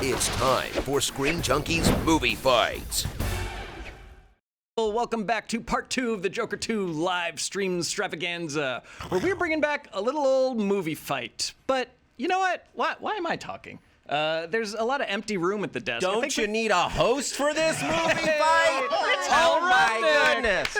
It's time for Screen Junkies Movie Fights. Well, welcome back to part 2 of the Joker 2 live stream extravaganza, where we're bringing back a little old movie fight. But you know what? Why am I talking? There's a lot of empty room at the desk. Don't you need a host for this movie fight? It's Hal my goodness.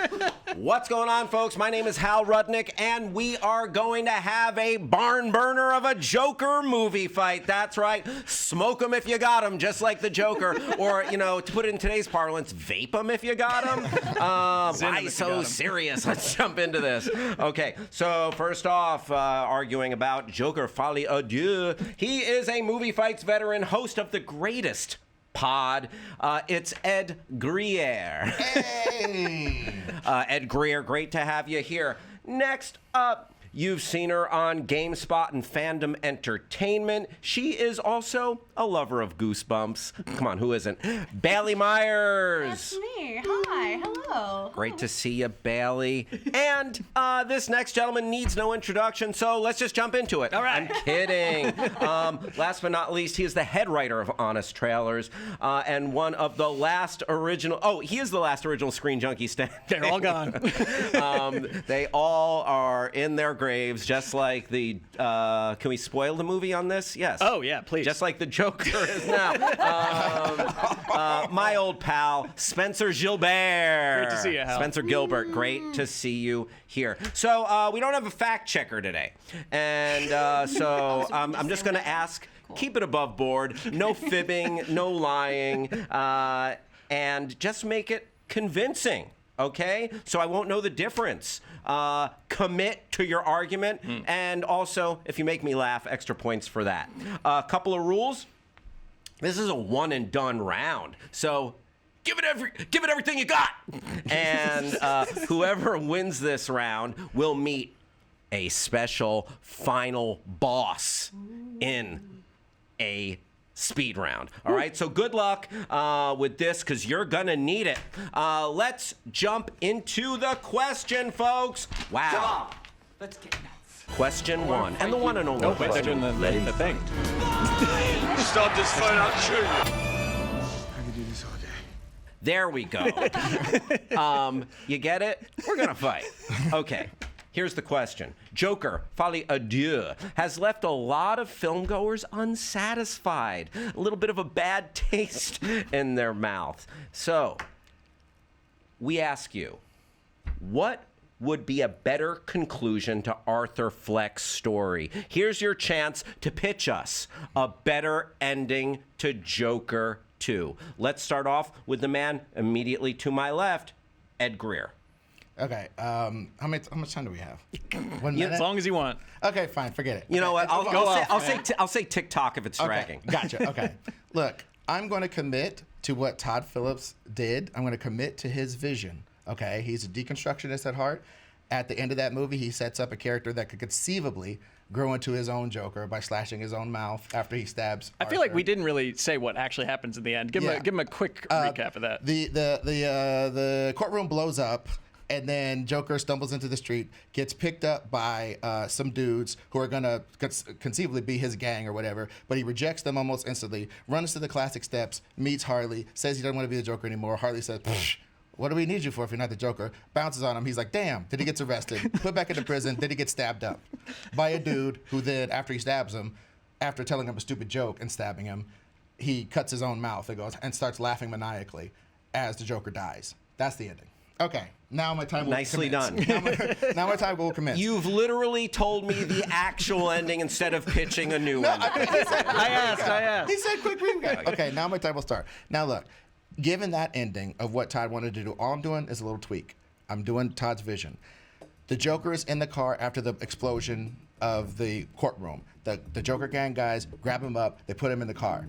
What's going on, folks? My name is Hal Rudnick, and we are going to have a barn burner of a Joker movie fight. That's right. Smoke 'em if you got 'em, just like the Joker. Or, you know, to put it in today's parlance, vape 'em if you got 'em. Why so serious? Let's jump into this. Okay, so first off, arguing about Joker Folie, Deux. He is a movie fights veteran, host of the greatest pod. It's Ed Greer. Hey! Ed Greer, great to have you here. Next up, you've seen her on GameSpot and Fandom Entertainment. She is also a lover of Goosebumps. Come on, who isn't? Bailey Meyers. That's me. Hi. Hello. Great to see you, Bailey. And this next gentleman needs no introduction, so let's just jump into it. All right. I'm kidding. Last but not least, he is the head writer of Honest Trailers and one of the last original... Oh, he is the last original Screen Junkie standing. They're all gone. They all are in their graves, just like the... can we spoil the movie on this? Yes. Oh, yeah, please. Just like the Joker is now. My old pal, Spencer Gilbert. Great to see you, Hal. Spencer Gilbert, great to see you here. So we don't have a fact checker today. And so I'm just going to ask, keep it above board, no fibbing, no lying, and just make it convincing. Okay? So I won't know the difference. Commit to your argument. And also, if you make me laugh, extra points for that. A couple of rules. This is a one and done round. So give it everything you got. And whoever wins this round will meet a special final boss in a speed round. All right, so good luck with this, because you're gonna need it. Let's jump into the question, folks. Wow. Let's get nuts. Question one, and the one and only. Oh, wait, they're doing the thing. Stop this fight, I'll show you. I can do this all day. There we go. You get it? We're gonna fight. Okay. Here's the question. Joker, Folie, Deux, has left a lot of filmgoers unsatisfied. A little bit of a bad taste in their mouth. So, we ask you, what would be a better conclusion to Arthur Fleck's story? Here's your chance to pitch us a better ending to Joker 2. Let's start off with the man immediately to my left, Ed Greer. Okay, how much time do we have? 1 minute? As long as you want. Okay, fine, forget it. You know what? I'll say TikTok if it's Okay, dragging. gotcha, okay. Look, I'm going to commit to what Todd Phillips did. I'm going to commit to his vision, okay? He's a deconstructionist at heart. At the end of that movie, he sets up a character that could conceivably grow into his own Joker by slashing his own mouth after he stabs I feel like Arthur. we didn't really say what actually happens in the end. Give him a quick recap of that. The courtroom blows up, and then Joker stumbles into the street, gets picked up by some dudes who are gonna conceivably be his gang or whatever, but he rejects them almost instantly, runs to the classic steps, meets Harley, says he doesn't want to be the Joker anymore. Harley says, what do we need you for if you're not the Joker? Bounces on him. He's like, damn. Then he gets arrested, put back into prison. Then he gets stabbed up by a dude who then, after he stabs him, after telling him a stupid joke and stabbing him, he cuts his own mouth and starts laughing maniacally as the Joker dies. That's the ending. Okay, now my time will Nicely commence. done. Now my time will commence. You've literally told me the actual ending instead of pitching a new one. I asked. He said quick recap. Okay, now my time will start. Now look, given that ending of what Todd wanted to do, all I'm doing is a little tweak. I'm doing Todd's vision. The Joker is in the car after the explosion of the courtroom. The Joker gang guys grab him up, they put him in the car.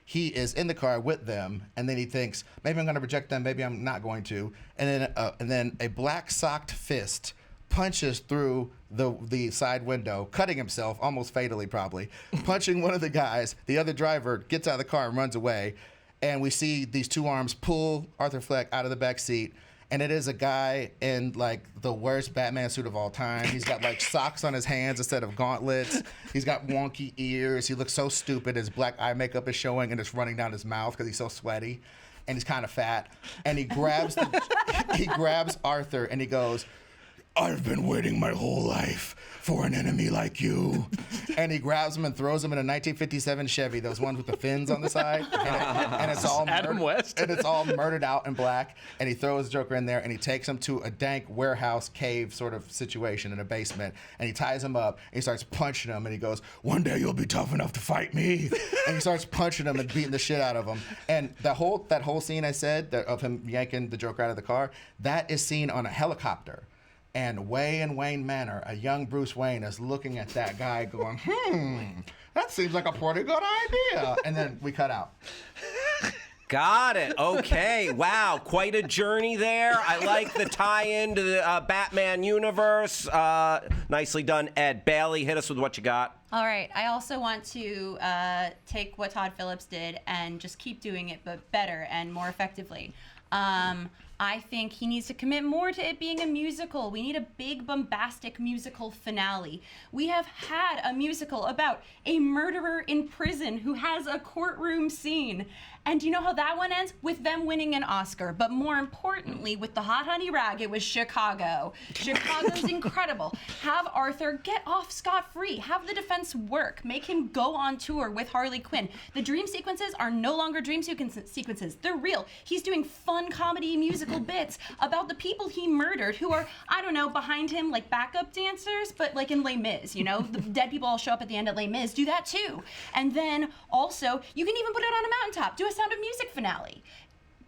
He is in the car with them, and then he thinks, maybe I'm going to reject them, maybe I'm not going to. And then a black-socked fist punches through the side window, cutting himself, almost fatally probably, punching one of the guys. The other driver gets out of the car and runs away. And we see these two arms pull Arthur Fleck out of the back seat. And it is a guy in like the worst Batman suit of all time. He's got like socks on his hands instead of gauntlets. He's got wonky ears. He looks so stupid. His black eye makeup is showing and it's running down his mouth because he's so sweaty. And he's kind of fat. And he grabs he grabs Arthur and he goes, "I've been waiting my whole life for an enemy like you." And he grabs him and throws him in a 1957 Chevy, those ones with the fins on the side. And it's all Adam West. And it's all murdered out in black. And he throws Joker in there and he takes him to a dank warehouse cave sort of situation in a basement. And he ties him up and he starts punching him and he goes, "One day you'll be tough enough to fight me." And he starts punching him and beating the shit out of him. And that whole scene I said of him yanking the Joker out of the car, that is seen on a helicopter. And way in Wayne Manor, a young Bruce Wayne is looking at that guy going, that seems like a pretty good idea. And then we cut out. Got it. Okay. Wow. Quite a journey there. I like the tie-in to the Batman universe. Nicely done, Ed. Bailey, hit us with what you got. All right. I also want to take what Todd Phillips did and just keep doing it, but better and more effectively. I think he needs to commit more to it being a musical. We need a big, bombastic musical finale. We have had a musical about a murderer in prison who has a courtroom scene. And do you know how that one ends? With them winning an Oscar. But more importantly, with the hot honey rag, it was Chicago. Chicago's incredible. Have Arthur get off scot-free. Have the defense work. Make him go on tour with Harley Quinn. The dream sequences are no longer dream sequences. They're real. He's doing fun comedy musical bits about the people he murdered who are, I don't know, behind him like backup dancers, but like in Les Mis, you know? The dead people all show up at the end at Les Mis. Do that too. And then also, you can even put it on a mountaintop. Do a Sound of Music finale.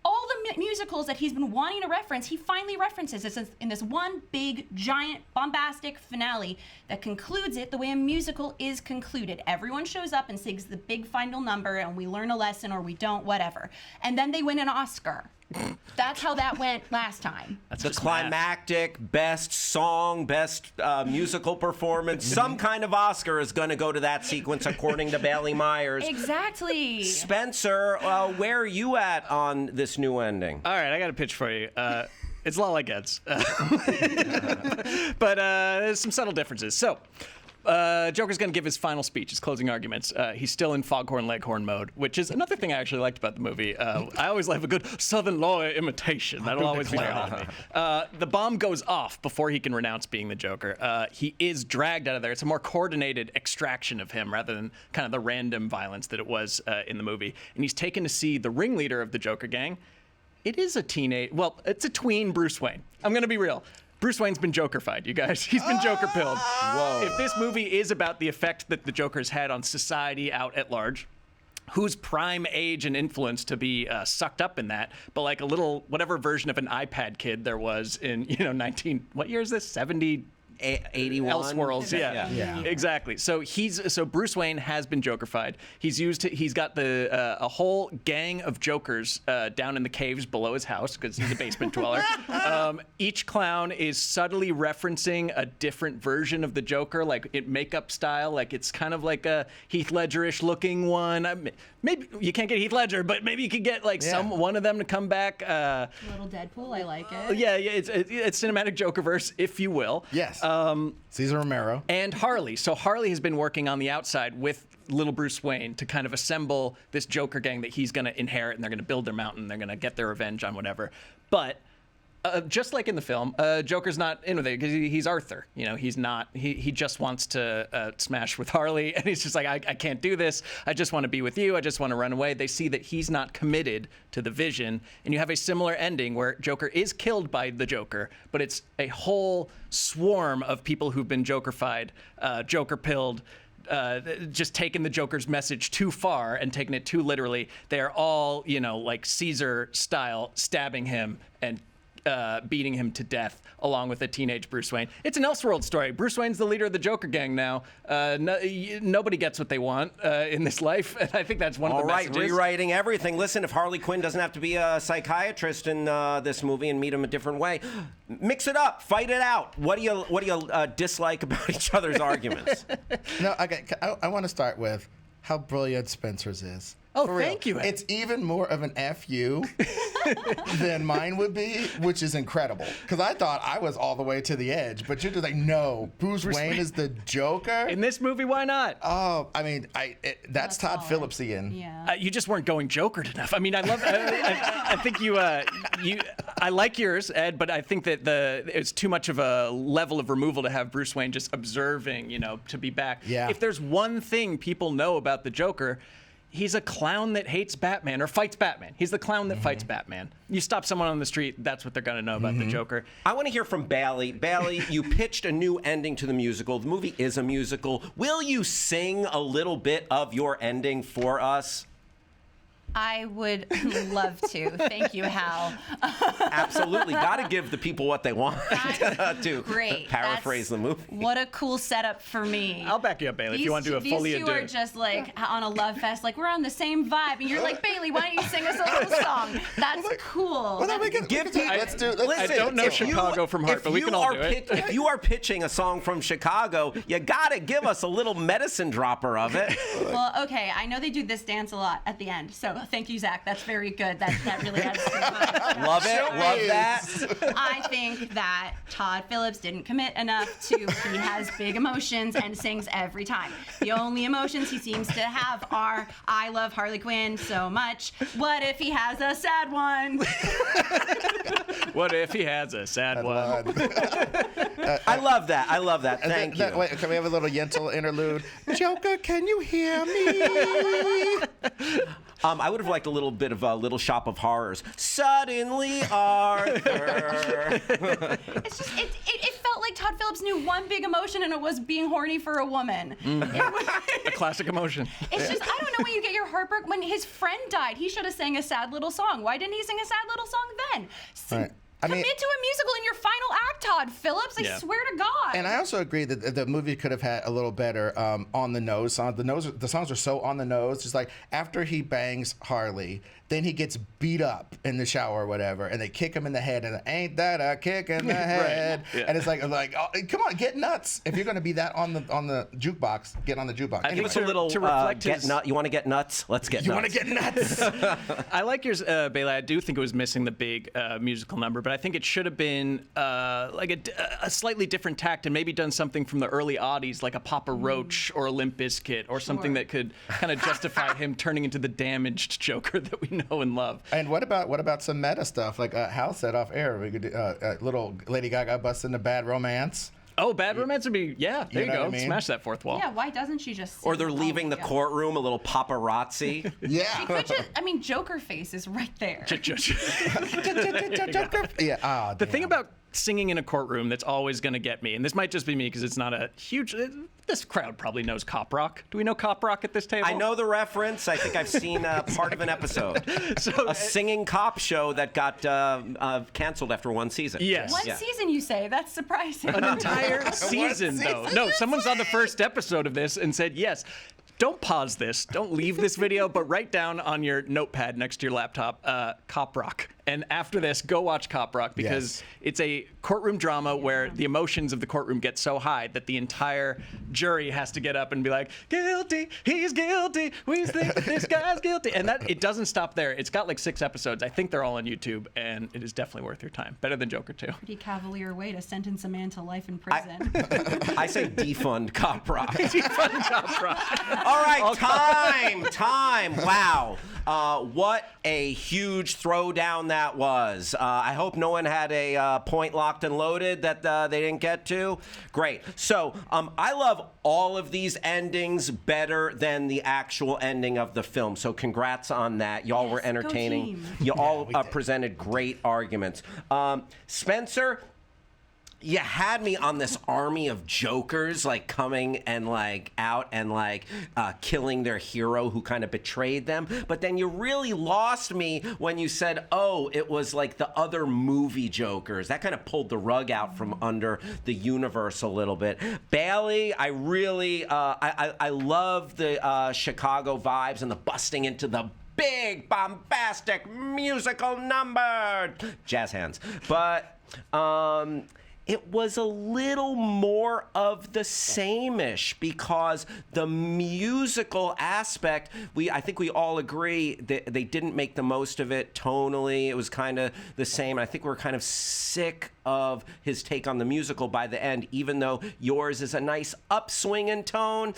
All the musicals that he's been wanting to reference, he finally references in this one big, giant, bombastic finale that concludes it the way a musical is concluded. Everyone shows up and sings the big final number, and we learn a lesson or we don't, whatever. And then they win an Oscar. That's how that went last time. That's the climactic, best song, best musical performance. Some kind of Oscar is going to go to that sequence, according to Bailey Meyers. Exactly. Spencer, where are you at on this new ending? All right, I got a pitch for you. It's a lot like Ed's. But there's some subtle differences. So, Joker's going to give his final speech, his closing arguments. He's still in Foghorn Leghorn mode, which is another thing I actually liked about the movie. I always love a good Southern lawyer imitation. That'll always be on me. The bomb goes off before he can renounce being the Joker. He is dragged out of there. It's a more coordinated extraction of him rather than kind of the random violence that it was in the movie. And he's taken to see the ringleader of the Joker gang. It is it's a tween Bruce Wayne. I'm going to be real. Bruce Wayne's been Joker-fied, you guys. He's been Joker-pilled. Whoa. If this movie is about the effect that the Joker's had on society out at large, whose prime age and influence to be sucked up in that, but like a little, whatever version of an iPad kid there was in, what year is this? 70? 81 Elseworlds, yeah, exactly. So Bruce Wayne has been Joker-fied. He's got a whole gang of Jokers down in the caves below his house because he's a basement dweller. Each clown is subtly referencing a different version of the Joker, like in makeup style. Like it's kind of like a Heath Ledger-ish looking one. Maybe you can't get Heath Ledger, but maybe you could get like one of them to come back. Little Deadpool, I like it. Yeah, it's cinematic Jokerverse, if you will. Yes. Cesar Romero. And Harley. So Harley has been working on the outside with little Bruce Wayne to kind of assemble this Joker gang that he's going to inherit, and they're going to build their mountain. They're going to get their revenge on whatever. But just like in the film, Joker's not in with it because he's Arthur. He's not. He just wants to smash with Harley, and he's just like, I can't do this. I just want to be with you. I just want to run away. They see that he's not committed to the vision, and you have a similar ending where Joker is killed by the Joker, but it's a whole swarm of people who've been Joker-fied, Joker-pilled, just taking the Joker's message too far and taking it too literally. They're all, like Caesar style, stabbing him and beating him to death along with a teenage Bruce Wayne. It's an Elseworld story. Bruce Wayne's the leader of the Joker gang now. Nobody gets what they want in this life, and I think that's one of the messages. All right, rewriting everything. Listen, if Harley Quinn doesn't have to be a psychiatrist in this movie and meet him a different way, mix it up, fight it out. What do you dislike about each other's arguments? No, I want to start with how brilliant Spencer's is. Oh, For real. thank you, Ed. It's even more of an FU than mine would be, which is incredible. Because I thought I was all the way to the edge, but you're just like, no, Bruce Wayne is the Joker. In this movie, why not? Oh, I mean, that's Todd solid. Phillipsian. Yeah. You just weren't going Jokered enough. I mean, I love. I think you. I like yours, Ed, but I think that it's too much of a level of removal to have Bruce Wayne just observing, to be back. Yeah. If there's one thing people know about the Joker, he's a clown that hates Batman or fights Batman. He's the clown that fights Batman. You stop someone on the street, that's what they're going to know about the Joker. I want to hear from Bailey. Bailey, you pitched a new ending to the musical. The movie is a musical. Will you sing a little bit of your ending for us? I would love to. Thank you, Hal. Absolutely. Got to give the people what they want to Great. paraphrase the movie. What a cool setup for me. I'll back you up, Bailey, if you want to do a Folie These two are Deux. just like on a love fest, like we're on the same vibe, and you're like, Bailey, why don't you sing us a little song? That's cool. Well, then we can let's do. I don't know Chicago from heart, but we can all do it. If you are pitching a song from Chicago, you got to give us a little medicine dropper of it. Well, okay, I know they do this dance a lot at the end, so thank you, Zach. That's very good. That really adds to the vibe. Love it. Love that. I think that Todd Phillips didn't commit enough to he has big emotions and sings every time. The only emotions he seems to have are I love Harley Quinn so much. What if he has a sad one? What if he has a sad one? I love that. I love that. Thank you. Wait, can we have a little Yentl interlude? Joker, can you hear me? I would have liked a little bit of a Little Shop of Horrors. Suddenly, Arthur. It's just it felt like Todd Phillips knew one big emotion, and it was being horny for a woman. A classic emotion. It's just I don't know when you get your heart broken. When his friend died, he should have sang a sad little song. Why didn't he sing a sad little song then? Right. Commit to a musical in your final act, Todd Phillips. I Yeah. swear to God. And I also agree that the movie could have had a little better on the nose songs. The songs are so on the nose. Just like after he bangs Harley, then he gets beat up in the shower or whatever, and they kick him in the head, and ain't that a kick in the head? Yeah. And it's like, oh, come on, get nuts. If you're going to be that on the jukebox, get on the jukebox. I think Give us a little to reflect get his- nut. You want to get nuts? Let's get you nuts. want to get nuts? I like yours, Bailey. I do think it was missing the big musical number, but I think it should have been like a slightly different tact and maybe done something from the early oddies, like a Papa Roach or a Limp Bizkit or something that could kind of justify him turning into the damaged Joker that we know and love. And what about some meta stuff? Like Hal said off air, we could do little Lady Gaga busting a Bad Romance. Oh, Bad Romance would be, yeah, there you know go. what I mean? Smash that fourth wall. yeah, why doesn't she just? Or sing? they're leaving Oh, the yeah. courtroom, a little paparazzi. Yeah. Could just, I mean, Joker face is right there. Yeah. The thing about singing in a courtroom that's always going to get me, and this might just be me because it's not a huge. This crowd probably knows Cop Rock. Do we know Cop Rock at this table? I know the reference. I think I've seen part of an episode. So, a singing cop show that got canceled after one season. Yes. One Yeah. season, you say? That's surprising. an entire season, though. No, someone's on the first episode of this and said, yes, don't pause this. Don't leave this video, but write down on your notepad next to your laptop, Cop Rock. And after this, go watch Cop Rock because it's a courtroom drama where the emotions of the courtroom get so high that the entire jury has to get up and be like, guilty, he's guilty, we think that this guy's guilty. And that it doesn't stop there. It's got like 6 episodes. I think they're all on YouTube, and it is definitely worth your time. Better than Joker 2. Pretty cavalier way to sentence a man to life in prison. I say defund Cop Rock. Fun Cop Rock. All right, time. Wow. What a huge throwdown that was. I hope no one had a point locked and loaded that they didn't get to. Great. So I love all of these endings better than the actual ending of the film. So congrats on that. Y'all were Yes, go entertaining. team. You all we did. presented great arguments. Spencer, you had me on this army of jokers like coming and like out and like killing their hero who kind of betrayed them, but then you really lost me when you said, oh, it was like the other movie jokers. That kind of pulled the rug out from under the universe a little bit. Bailey, I really I love the Chicago vibes and the busting into the big bombastic musical number, jazz hands. But it was a little more of the same-ish because the musical aspect, I think we all agree that they didn't make the most of it tonally. It was kind of the same. I think we're kind of sick of his take on the musical by the end, even though yours is a nice upswing in tone.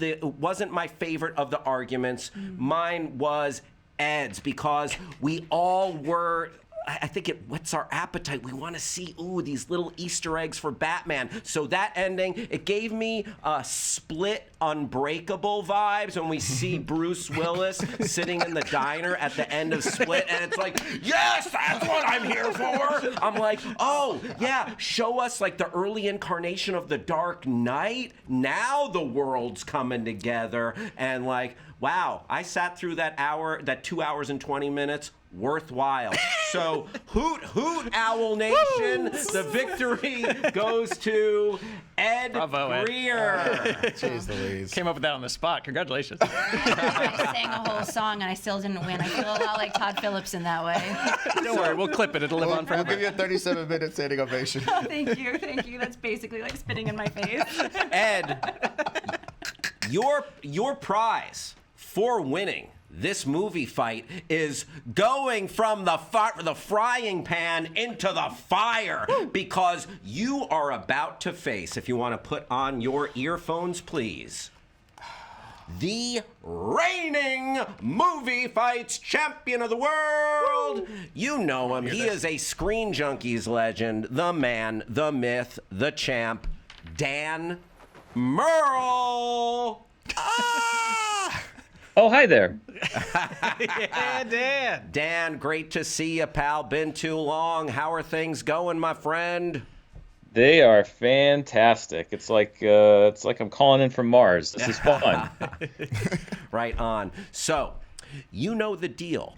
It wasn't my favorite of the arguments. Mine was Ed's because we all were... I think it whets our appetite. We want to see, these little Easter eggs for Batman. So that ending, it gave me Split Unbreakable vibes when we see Bruce Willis sitting in the diner at the end of Split, and it's like, yes, that's what I'm here for. I'm like, oh, yeah, show us like the early incarnation of the Dark Knight. Now the world's coming together, and like, wow, I sat through that 2 hours and 20 minutes. Worthwhile. So, hoot, hoot, Owl Nation. The victory goes to Ed Greer. Jeez Louise. Came up with that on the spot. Congratulations. I sang a whole song and I still didn't win. I feel a lot like Todd Phillips in that way. Don't worry, we'll clip it. It'll live on We'll forever. give you a 37-minute standing ovation. Thank you. That's basically like spitting in my face. Ed, your prize for winning this movie fight is going from the frying pan into the fire because you are about to face, if you want to put on your earphones, please, the reigning movie fights champion of the world. You know him. He is a Screen Junkies legend, the man, the myth, the champ, Dan Merle. Oh, hi there. Yeah, Dan. Dan, great to see you, pal. Been too long. How are things going, my friend? They are fantastic. It's like I'm calling in from Mars. This is fun. Right on. So, you know the deal.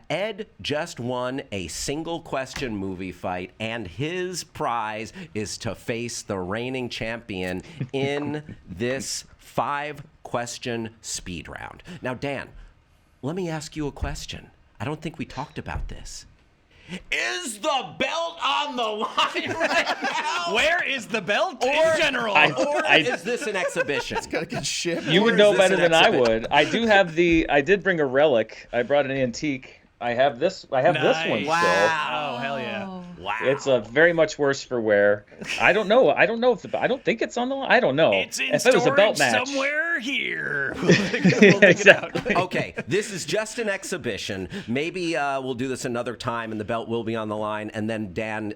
Ed just won a single question movie fight, and his prize is to face the reigning champion in this 5-question speed round. Now, Dan, let me ask you a question. I don't think we talked about this. Is the belt on the line right now? Where is the belt in general? Or is this an exhibition? It's got to get shipped. You would is know this better an than I exhibit? would. I did bring a relic. I brought an antique. I have this one Nice. still. Wow. Oh, hell yeah. Wow. It's a very much worse for wear. I don't know if I don't think it's on the line. I don't know. It's in if it was a belt storage match. somewhere here. We'll dig it out. Okay, this is just an exhibition. Maybe we'll do this another time, and the belt will be on the line. And then, Dan,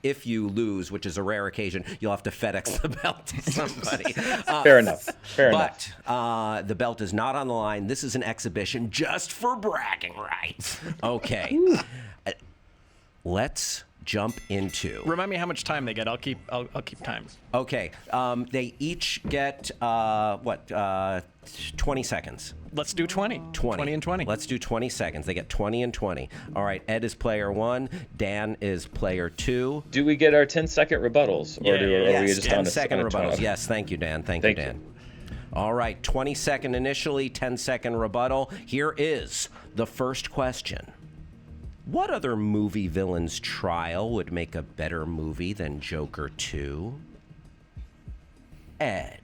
if you lose, which is a rare occasion, you'll have to FedEx the belt to somebody. Fair enough. But the belt is not on the line. This is an exhibition just for bragging rights. Okay, let's jump into. Remind me how much time they get. I'll keep time. Okay, they each get 20 seconds. Let's do 20. 20 and 20. Let's do 20 seconds. They get 20 and 20. All right, Ed is player 1. Dan is player 2. Do we get our 10-second rebuttals, or are we Yes, just 10 on a second on a rebuttals. time? Yes, thank you, Dan. Thank you, Dan. All right, 20-second initially, 10-second rebuttal. Here is the first question. What other movie villain's trial would make a better movie than Joker 2? Ed.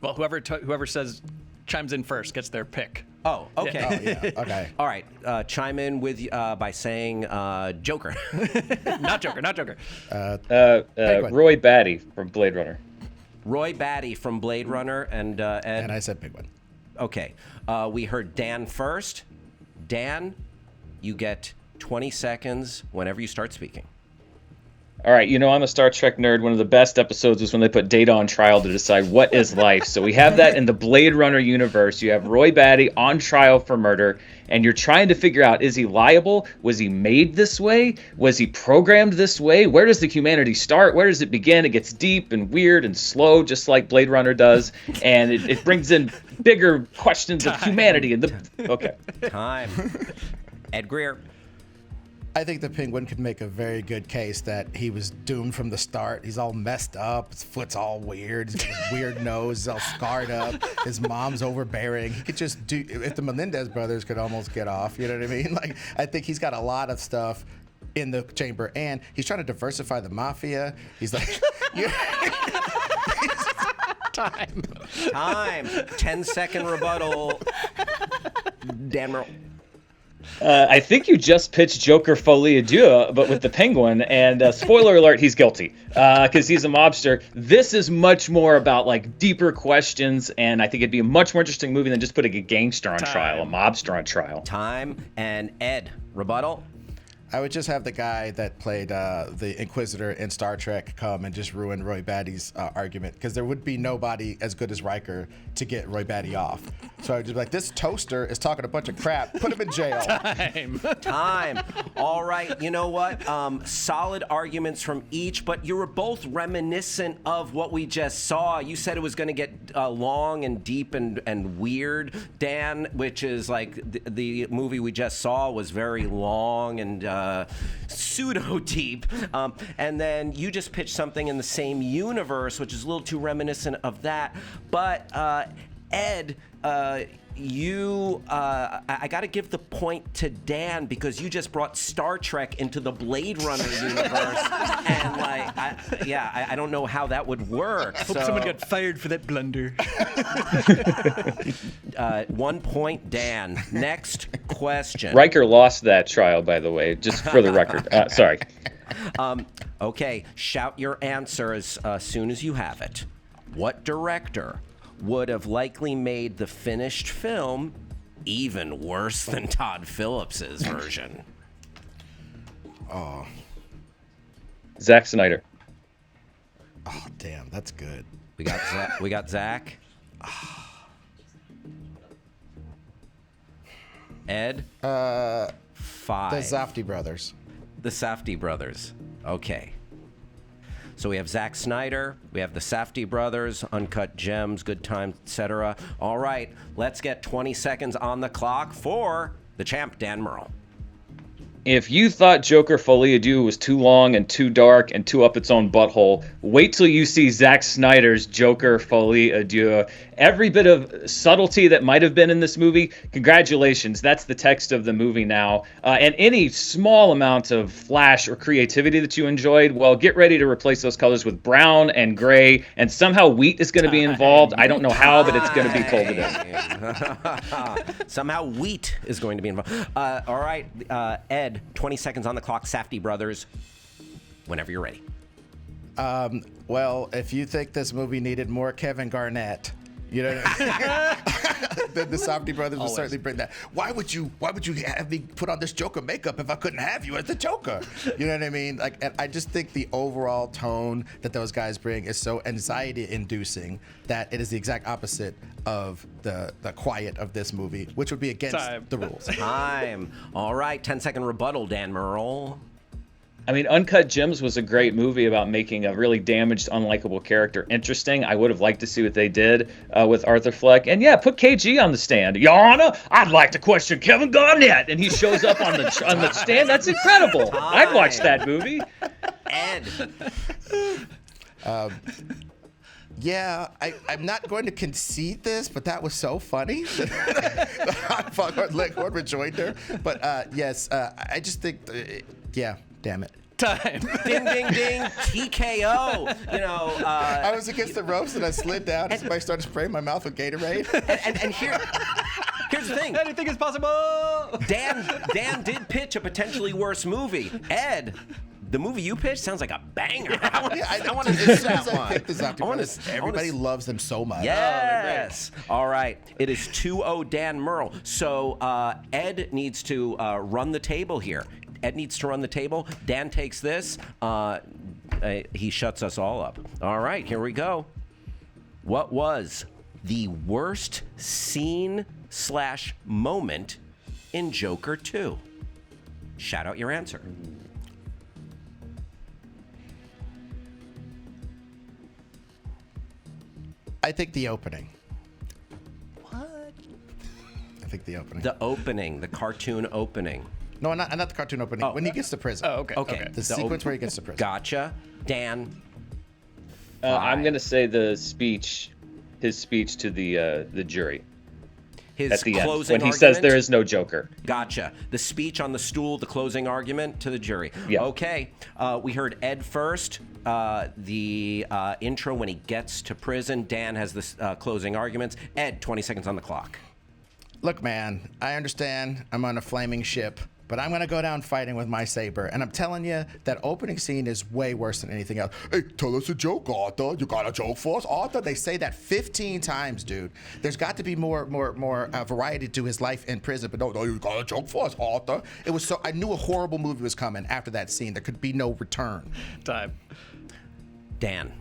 Well, whoever says chimes in first gets their pick. Oh, okay. Yeah, okay. All right, chime in with by saying Joker. Not Joker. Roy Batty from Blade Runner. Roy Batty from Blade Runner, and Ed. And I said Penguin. Okay, we heard Dan first. Dan, you get 20 seconds whenever you start speaking. All right, I'm a Star Trek nerd. One of the best episodes was when they put Data on trial to decide what is life. So we have that in the Blade Runner universe. You have Roy Batty on trial for murder, and you're trying to figure out, is he liable? Was he made this way? Was he programmed this way? Where does the humanity start? Where does it begin? It gets deep and weird and slow, just like Blade Runner does, and it brings in bigger questions of humanity. Okay. Time. Ed Greer. I think the Penguin could make a very good case that he was doomed from the start. He's all messed up. His foot's all weird. He's got a weird nose. He's all scarred up. His mom's overbearing. He could just do, if the Melendez brothers could almost get off, you know what I mean? Like, I think he's got a lot of stuff in the chamber, and he's trying to diversify the mafia. He's like, Time. 10-second rebuttal. Dan Merle. I think you just pitched Joker Folie Deux, but with the Penguin. And spoiler alert, he's guilty because he's a mobster. This is much more about like deeper questions, and I think it'd be a much more interesting movie than just putting a gangster on trial, a mobster on trial. Time. And Ed, rebuttal. I would just have the guy that played the Inquisitor in Star Trek come and just ruin Roy Batty's argument, because there would be nobody as good as Riker to get Roy Batty off. So I'd just be like, this toaster is talking a bunch of crap. Put him in jail. Time. All right. You know what? Solid arguments from each, but you were both reminiscent of what we just saw. You said it was going to get long and deep and weird, Dan, which is like the movie we just saw was very long and pseudo deep, and then you just pitched something in the same universe, which is a little too reminiscent of that. But Ed, I got to give the point to Dan because you just brought Star Trek into the Blade Runner universe, and like, I don't know how that would work. Hope someone got fired for that blunder. 1 point, Dan. Next question. Riker lost that trial, by the way, just for the record. Sorry. Okay, shout your answer as soon as you have it. What director would have likely made the finished film even worse than Todd Phillips's version? Oh, Zack Snyder. oh, damn, that's good. We got Zach. Ed. 5. The Safdie brothers. The Safdie brothers. Okay. So we have Zack Snyder, we have the Safdie brothers, Uncut Gems, Good Times, etc. All right, let's get 20 seconds on the clock for the champ, Dan Merle. If you thought Joker Folie Deux was too long and too dark and too up its own butthole, wait till you see Zack Snyder's Joker Folie Deux. Every bit of subtlety that might have been in this movie, congratulations, that's the text of the movie now. And any small amount of flash or creativity that you enjoyed, well, get ready to replace those colors with brown and gray, and somehow wheat is going to be involved. I don't know how, but it's going to be folded in. Somehow wheat is going to be involved. All right, Ed. 20 seconds on the clock. Safdie brothers, whenever you're ready. Well, if you think this movie needed more Kevin Garnett, you know, then the Safdie brothers will certainly bring that. Why would you have me put on this Joker makeup if I couldn't have you as the Joker? You know what I mean? Like, and I just think the overall tone that those guys bring is so anxiety-inducing that it is the exact opposite of the quiet of this movie, which would be against the rules. Time. All right, 10-second rebuttal, Dan Merle. I mean, Uncut Gems was a great movie about making a really damaged, unlikable character interesting. I would have liked to see what they did with Arthur Fleck. And yeah, put KG on the stand. Your Honor, I'd like to question Kevin Garnett. And he shows up on the stand. That's incredible. I'd watch that movie. Ed. Yeah, I'm not going to concede this, but that was so funny. The hot fuck leghorn rejoinder. But yes, I just think, yeah, damn it. Time. Ding, ding, ding. TKO. You know. I was against the ropes and I slid down and somebody started spraying my mouth with Gatorade. And here's the thing. Anything is possible. Dan did pitch a potentially worse movie. Ed, the movie you pitched sounds like a banger. I want to see that one. Everybody loves them so much. Yes. All right. It is 2-0 Dan Merle. So Ed needs to run the table here. Ed needs to run the table. Dan takes this. He shuts us all up. All right. Here we go. What was the worst scene/moment in Joker 2? Shout out your answer. I think the opening. What? I think the opening. The opening, the cartoon opening. No, not the cartoon opening. When he gets to prison. Oh, okay. Okay. The sequence where he gets to prison. Gotcha. Dan. I'm going to say his speech to the jury. His at the end closing when he says argument? there is no Joker. Gotcha. The speech on the stool, the closing argument to the jury. Yeah. Okay. We heard Ed first. The intro when he gets to prison. Dan has the closing arguments. Ed, 20 seconds on the clock. Look, man, I understand I'm on a flaming ship, but I'm going to go down fighting with my saber. And I'm telling you, that opening scene is way worse than anything else. Hey, tell us a joke, Arthur. You got a joke for us, Arthur? They say that 15 times, dude. There's got to be more variety to his life in prison. But no, you got a joke for us, Arthur. It was so, I knew a horrible movie was coming after that scene. There could be no return. Time. Dan.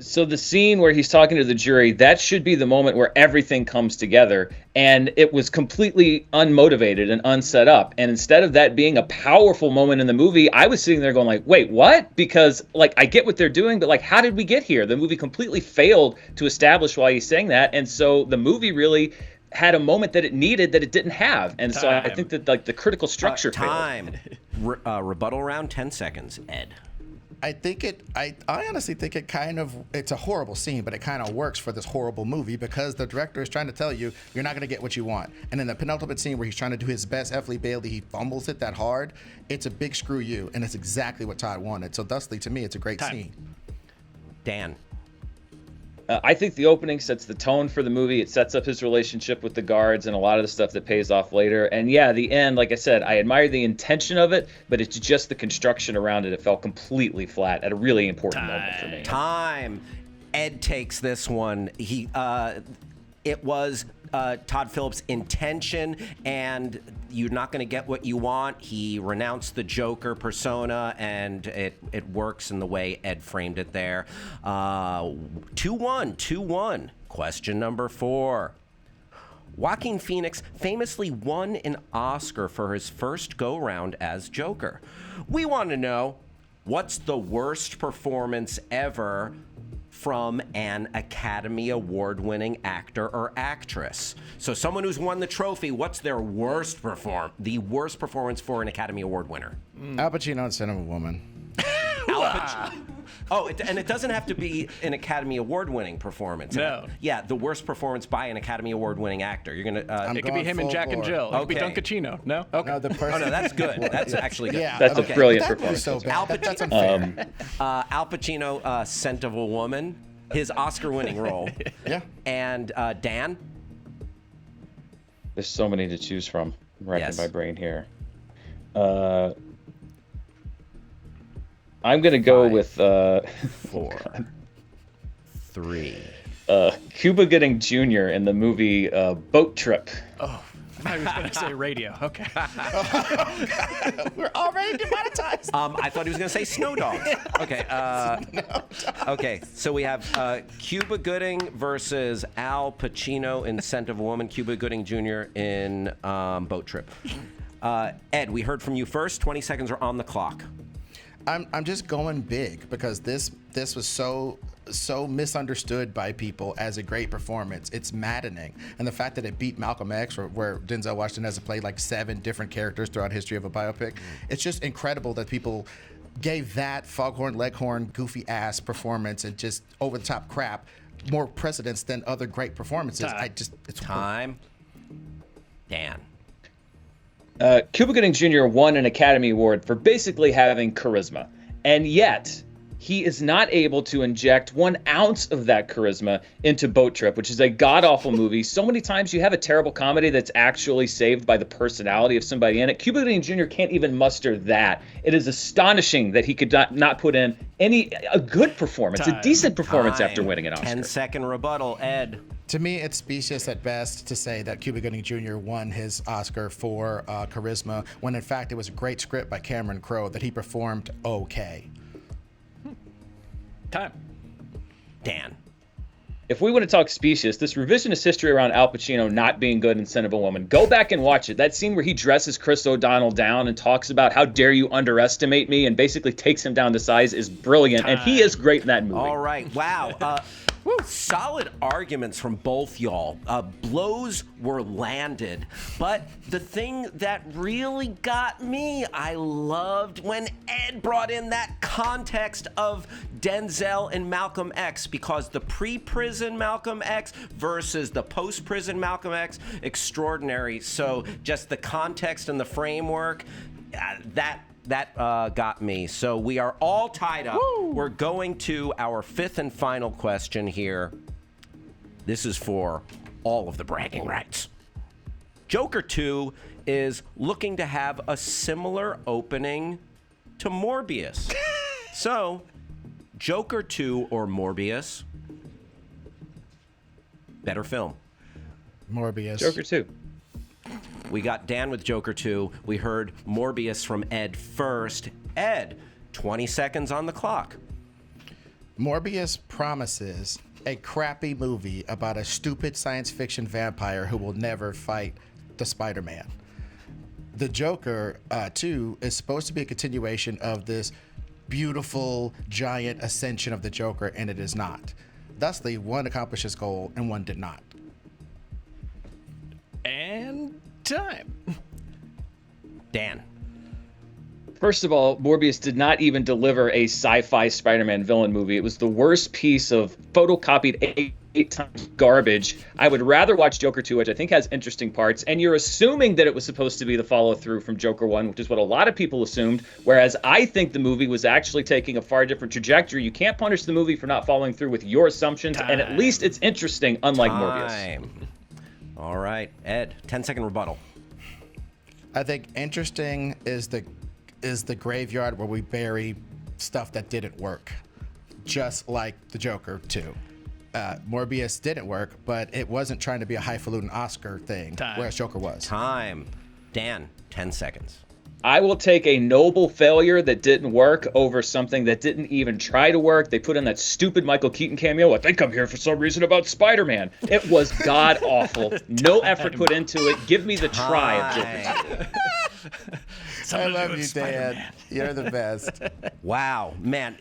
So the scene where he's talking to the jury, that should be the moment where everything comes together, and it was completely unmotivated and unset up. And instead of that being a powerful moment in the movie, I was sitting there going like, wait, what? Because like I get what they're doing, but like how did we get here? The movie completely failed to establish why he's saying that, and so the movie really had a moment that it needed that it didn't have. And so I think that like the critical structure Time. Rebuttal round, 10 seconds. Ed. I honestly think it's a horrible scene, but it kind of works for this horrible movie because the director is trying to tell you you're not going to get what you want. And in the penultimate scene where he's trying to do his best, F. Lee Bailey, he fumbles it that hard. It's a big screw you, and it's exactly what Todd wanted. So thusly, to me, it's a great scene. Dan. I think the opening sets the tone for the movie. It sets up his relationship with the guards and a lot of the stuff that pays off later. And yeah, the end, like I said, I admire the intention of it, but it's just the construction around it. It fell completely flat at a really important moment for me. Time. Ed takes this one. It was Todd Phillips' intention, and you're not going to get what you want. He renounced the Joker persona, and it works in the way Ed framed it there. 2-1. Question number 4. Joaquin Phoenix famously won an Oscar for his first go-round as Joker. We want to know, what's the worst performance ever from an Academy Award-winning actor or actress? So someone who's won the trophy, what's their worst performance for an Academy Award winner? Al Pacino in Son of a Woman. Al Pacino. Oh, and it doesn't have to be an Academy Award-winning performance. No. Yeah, the worst performance by an Academy Award-winning actor. You're gonna. It could be him and Jack and Jill. It could be Okay. Dunkachino. No? Okay. No, the person. Oh no, that's good. That's actually good. Yeah, That's a okay. brilliant That movie's performance. so bad. That's unfair. Al Pacino, Scent of a Woman, his Oscar-winning role. Yeah. And Dan. There's so many to choose from. I'm racking Yes. my brain here. I'm going to go 5, with 4, 3. Cuba Gooding Jr. in the movie Boat Trip. Oh, I was going to say radio. Okay. We're already demonetized. I thought he was going to say Snow Dogs. Okay. Okay. So we have Cuba Gooding versus Al Pacino in Scent of a Woman. Cuba Gooding Jr. in Boat Trip. Ed, we heard from you first. 20 seconds are on the clock. I'm just going big because this was so misunderstood by people as a great performance. It's maddening. And the fact that it beat Malcolm X, where Denzel Washington has played like 7 different characters throughout history of a biopic, it's just incredible that people gave that foghorn leghorn goofy ass performance and just over the top crap more precedence than other great performances. It's Time. Dan. Cuba Gooding Jr. won an Academy Award for basically having charisma. And yet, he is not able to inject 1 ounce of that charisma into Boat Trip, which is a god-awful movie. So many times you have a terrible comedy that's actually saved by the personality of somebody in it. Cuba Gooding Jr. can't even muster that. It is astonishing that he could not put in a good performance, a decent performance after winning an Oscar. 10-second rebuttal, Ed. To me, it's specious at best to say that Cuba Gooding Jr. won his Oscar for charisma, when in fact it was a great script by Cameron Crowe that he performed okay. Time. Dan. If we want to talk specious, this revisionist history around Al Pacino not being good in Scent of a Woman, go back and watch it. That scene where he dresses Chris O'Donnell down and talks about how dare you underestimate me and basically takes him down to size is brilliant, and he is great in that movie. All right. Wow. Solid arguments from both y'all. Blows were landed. But the thing that really got me, I loved when Ed brought in that context of Denzel and Malcolm X, because the pre-prison Malcolm X versus the post-prison Malcolm X, extraordinary. So just the context and the framework, that got me. So we are all tied up. Woo! We're going to our fifth and final question here. This is for all of the bragging rights. Joker 2 is looking to have a similar opening to Morbius. So, Joker 2 or Morbius? Better film. Morbius. Joker 2. We got Dan with Joker 2. We heard Morbius from Ed first. Ed, 20 seconds on the clock. Morbius promises a crappy movie about a stupid science fiction vampire who will never fight the Spider-Man. The Joker 2 is supposed to be a continuation of this beautiful, giant ascension of the Joker, and it is not. Thusly, one accomplished its goal and one did not. And time. Dan. First of all, Morbius did not even deliver a sci-fi Spider-Man villain movie. It was the worst piece of photocopied eight times garbage. I would rather watch Joker 2, which I think has interesting parts, and you're assuming that it was supposed to be the follow-through from Joker 1, which is what a lot of people assumed, whereas I think the movie was actually taking a far different trajectory. You can't punish the movie for not following through with your assumptions, and at least it's interesting, unlike Morbius. All right, Ed, 10-second rebuttal. I think interesting is the graveyard where we bury stuff that didn't work, just like the Joker 2. Morbius didn't work, but it wasn't trying to be a highfalutin Oscar thing, whereas Joker was. Time. Dan, 10 seconds. I will take a noble failure that didn't work over something that didn't even try to work. They put in that stupid Michael Keaton cameo. I think I'm here for some reason about Spider-Man. It was god-awful. No effort put into it. Give me the try of Joker 2. I love you, Dan. You're the best. Wow, man.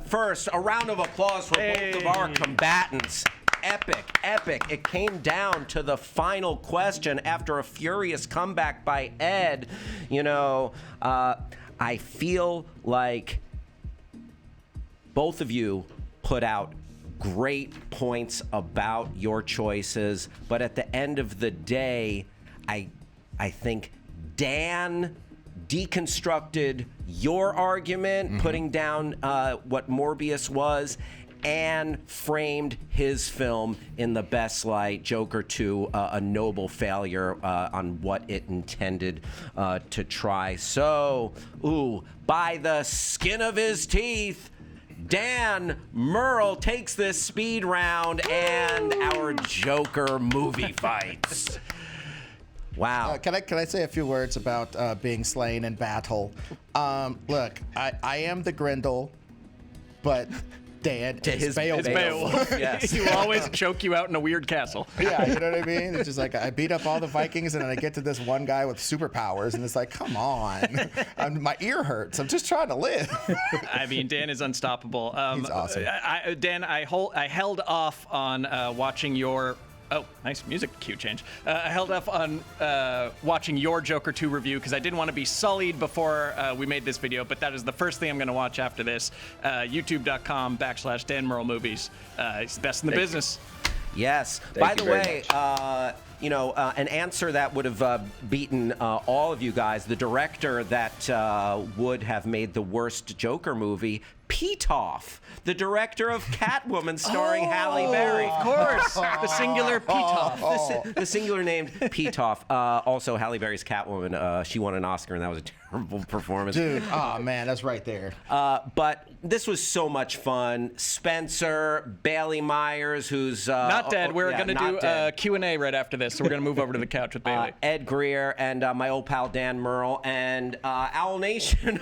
First, a round of applause for both of our combatants. Epic. It came down to the final question after a furious comeback by Ed. I feel like both of you put out great points about your choices, but at the end of the day, I think Dan deconstructed your argument, putting down what Morbius was, and framed his film in the best light. Joker 2, a noble failure on what it intended to try. So, by the skin of his teeth, Dan Merle takes this speed round and our Joker movie fights. Wow. Can I say a few words about being slain in battle? Look, I am the Grendel, but Dan is Beowulf. Yes. He will always choke you out in a weird castle. Yeah, you know what I mean? It's just like I beat up all the Vikings and then I get to this one guy with superpowers and it's like, come on. My ear hurts. I'm just trying to live. I mean, Dan is unstoppable. He's awesome. Dan, I held off on watching your... Oh, nice music cue change. I held off on watching your Joker 2 review because I didn't want to be sullied before we made this video, but that is the first thing I'm going to watch after this. YouTube.com/Dan Merle Movies. He's the best in the business. Yes. Thank By the way, an answer that would have beaten all of you guys, the director that would have made the worst Joker movie, Petoff, the director of Catwoman starring Halle Berry. Of course. The singular Petoff. The singular named Petoff. Also, Halle Berry's Catwoman, she won an Oscar, and that was a terrible performance. Dude, oh man, that's right there. But this was so much fun. Spencer, Bailey Meyers, who's... not dead. We're going to do dead. a Q&A right after this, so we're going to move over to the couch with Bailey. Ed Greer, and my old pal Dan Merle, and Owl Nation.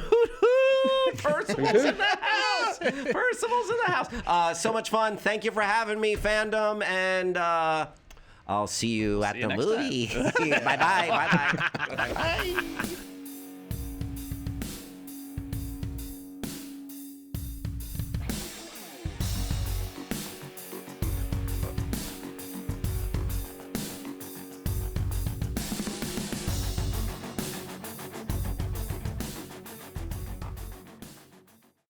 Percival's in the house. Percival's in the house. So much fun. Thank you for having me, Fandom, and I'll see you at the movie. Bye-bye. Bye-bye.